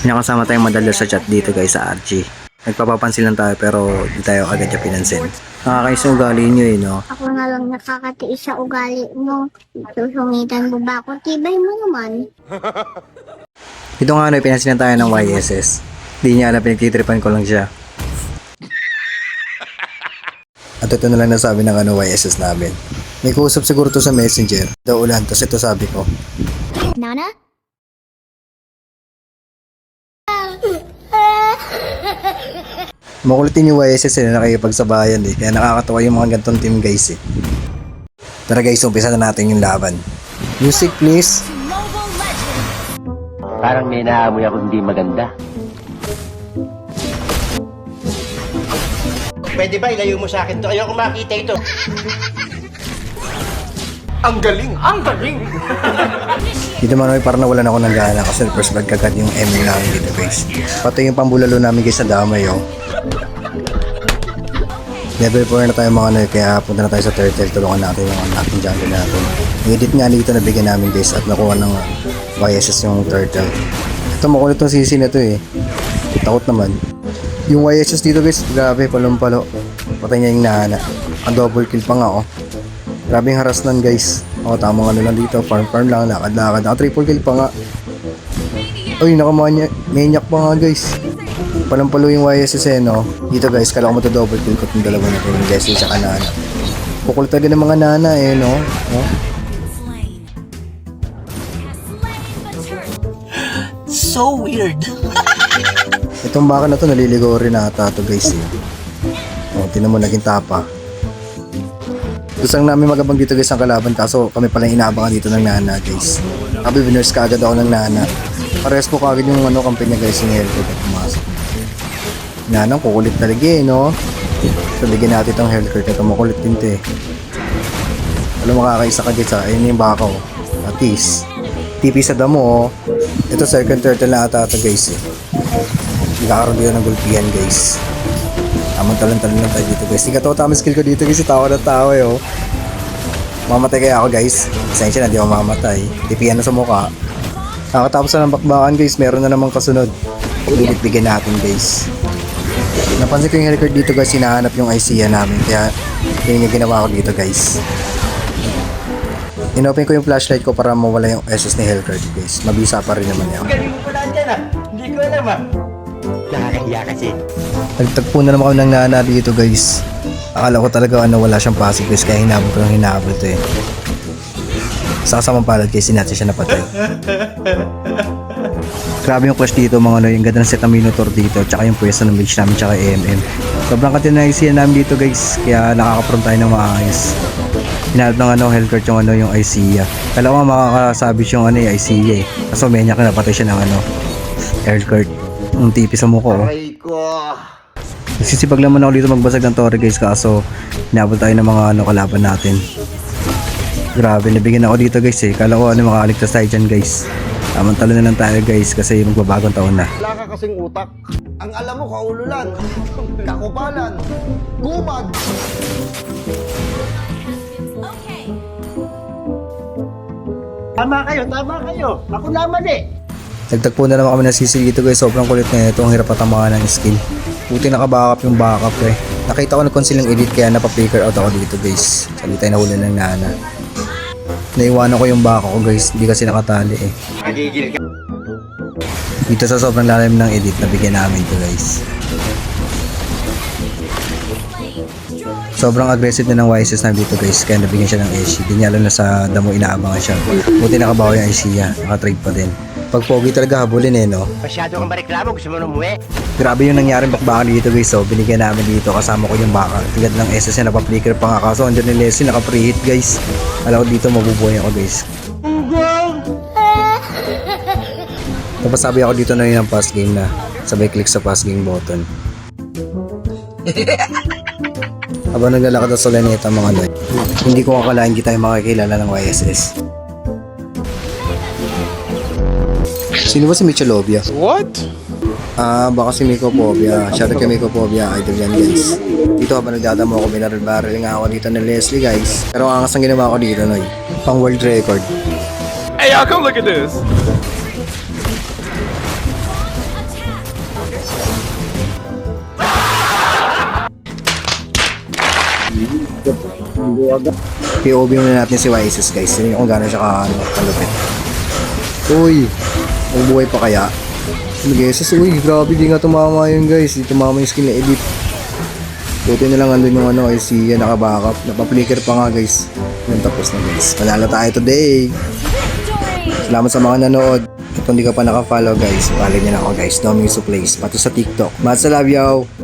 Nakasama tayong madalas sa chat dito guys sa RG. Nagpapapansin lang tayo pero di tayo agad niya pinansin. Nakakais yung ugali nyo eh, no? Ako na lang nakakatiis sa ugali mo. Susungitan mo ba ako? Tibay mo naman. Ito nga ano, pinansinan tayo ng YSS. Di niya alam, pinagtitripan ko lang siya. At ito na lang nasabi ng YSS namin. May kuusap siguro to sa messenger. Daw ulan, tapos ito sabi ko. Nana? Makulitin yung YSS na nakikipagsabayan eh. Kaya nakakatawa yung mga gantong team guys eh. Tara guys, umpisa na natin yung laban. Music please. Parang may naamoy ako hindi maganda. Pwede ba ilayo mo sa akin to? Ayoko makita ito. Ang galing! Ang galing! Dito man ay parang nawalan ako ng gana kasi first blood kagad yung ML namin dito guys. Pati yung pambulalo namin guys sa damay oh. Level 4 na tayo mga kaya punta na tayo sa turtle. Tulungan natin yung ating jungle natin. Yung edit nga dito nabigyan namin guys at nakuha ng YSS yung turtle. Ito makulit tong sisi na to eh. Takot naman. Yung YSS dito guys, grabe palumpalo. Patay niya yung nahana. Ang double kill pa nga oh. Grabe yung harassment guys. Tamang ano lang dito, farm lang, lakad-lakad. Triple kill pa nga. Uy, nakamaniac pa nga guys. Palampalo yung YSS eh, no? Dito guys, kala ko double kill ko itong dalawa na ito, yung Jessie tsaka Nana. Kukulit talaga ng mga Nana eh, no? So weird! Itong baka na to, naliligaw rin ata to guys eh. Tinan mo, naging tapa. Gusto namin magabang dito guys ang kalaban kaso kami pala inaabangan dito ng Nana guys. Sabi winners ka agad ako ng Nana. Pares po kagad yung kampanya guys yung health at pumasok. Nana kukulit talaga eh no. So bigyan natin itong health card ito makulit din to eh. Alam makakaisa ka guys ha. Ayun yung baka oh. Atis. TP sa damo oh. Ito second turtle na ata ito guys eh. Nagkakaroon dito ng gulpihan guys. Tamang talon-talon lang tayo dito guys. Hindi ka to tama skill ko dito guys. Tawa na tawa eh oh. Mamatay kaya ako guys. Pasensya na di ako mamatay. Tipihan na sa mukha. Nakatapos na ng bakbakan guys. Meron na namang kasunod. Ulit bigyan natin guys. Napansin ko yung record dito guys. Hinahanap yung ICA namin. Kaya yun yung ginawa ko dito guys. Inopen ko yung flashlight ko para mawala yung SS ni Hellcard guys. Mabisa pa rin naman yan. Galing mo pala dyan ah! Hindi ko alam ah! Nakakahiya kasi. Nagtagpo na naman ako ng Nana dito guys. Akala ko talaga wala siyang pasig guys. Kaya hinabol ko ng hinabol to eh. Sasamang palad guys. Sinatsi siya napatay. Grabe yung clash dito mga yung ganda ng set ng Minotaur dito. Tsaka yung pwesto ng mage namin tsaka AMM. Sobrang katinaysiyan namin dito guys. Kaya nakaka-prone tayo ng maayos. Hinalap ng Hellcurt yung ICA. Kala ko makakasabit yung ICA eh. Kaso menyak na napatay siya ng Hellcurt. Yung tipi sa mukha oh. Aray ko! Nagsisipag naman ako dito magbasag ng torre guys. Kaso hinabol tayo ng mga kalaban natin. Grabe, nabigyan ako dito guys eh. Kala ko makakaligtas tayo dyan guys. Tamang talo na lang tayo guys kasi magbabagong taon na. Wala ka kasing utak. Ang alam mo, kaululan, kakupalan, gumag. Tama kayo. Ako naman eh. Nagtagpo na naman kami ng sisi dito guys. Sobrang kulit na ito. Ang hirap patamaan ng skill. Buti nakabackup yung backup eh. Nakita ko nag-conceal yung edit kaya napa-flicker out ako dito guys. Sabi tayo nahuli ng Nana. Naiwanan ko yung baka ko guys. Hindi kasi nakatali eh. Magigil ka. Dito sa sobrang lalim ng edit nabigyan namin to guys. Sobrang aggressive na ng YSS na dito guys. Kaya nabigyan siya ng SC. Di niya alam na sa damo inaabangan siya. Buti nakabawa yung IC niya. Nakatrade pa din. Pag pogi talaga habulin eh no. Masyado kang mareklamo. Gusto mo umuwi? Grabe yung nangyaring bakbakan dito guys. So binigyan namin dito. Kasama ko yung baka. Tigad ng SS niya napa-flicker pa nga. Kaso andyan ni Leslie naka-preheat guys. Alam ko dito mabubuhay ako guys. Tapos sabi ako dito na yun ang pass game na. Sabay click sa pass game button. Habang naglalakad sa Solaneta mga loy. Hindi ko akalain di tayo makikilala ng YSS. Sino ba si Michelovia? What? Baka si Mycophobia. Shoutout kay Mycophobia. Idol yan guys. Dito habang nagdadamo ako, binaril-baril nga ako dito ng Leslie guys. Pero ang angas ang ginawa ko dito noy. Pang world record. Hey y'all, come look at this. POV muna natin si Ysis guys. Tingnan kung gano'n siya kalupit. Uy, mabubuhay pa kaya? Mag-SS, uy, grabe, di nga tumama yun guys. Di tumama yung skill na edit. Buti na lang andun yung ay si nakabackup. Napaplikir pa nga guys. Yung tapos na guys. Panalo tayo today. Salamat sa mga nanood. Kung hindi ka pa naka-follow guys, follow nyo na ako guys. Doming's Place. Pati sa TikTok. Mats, I love you.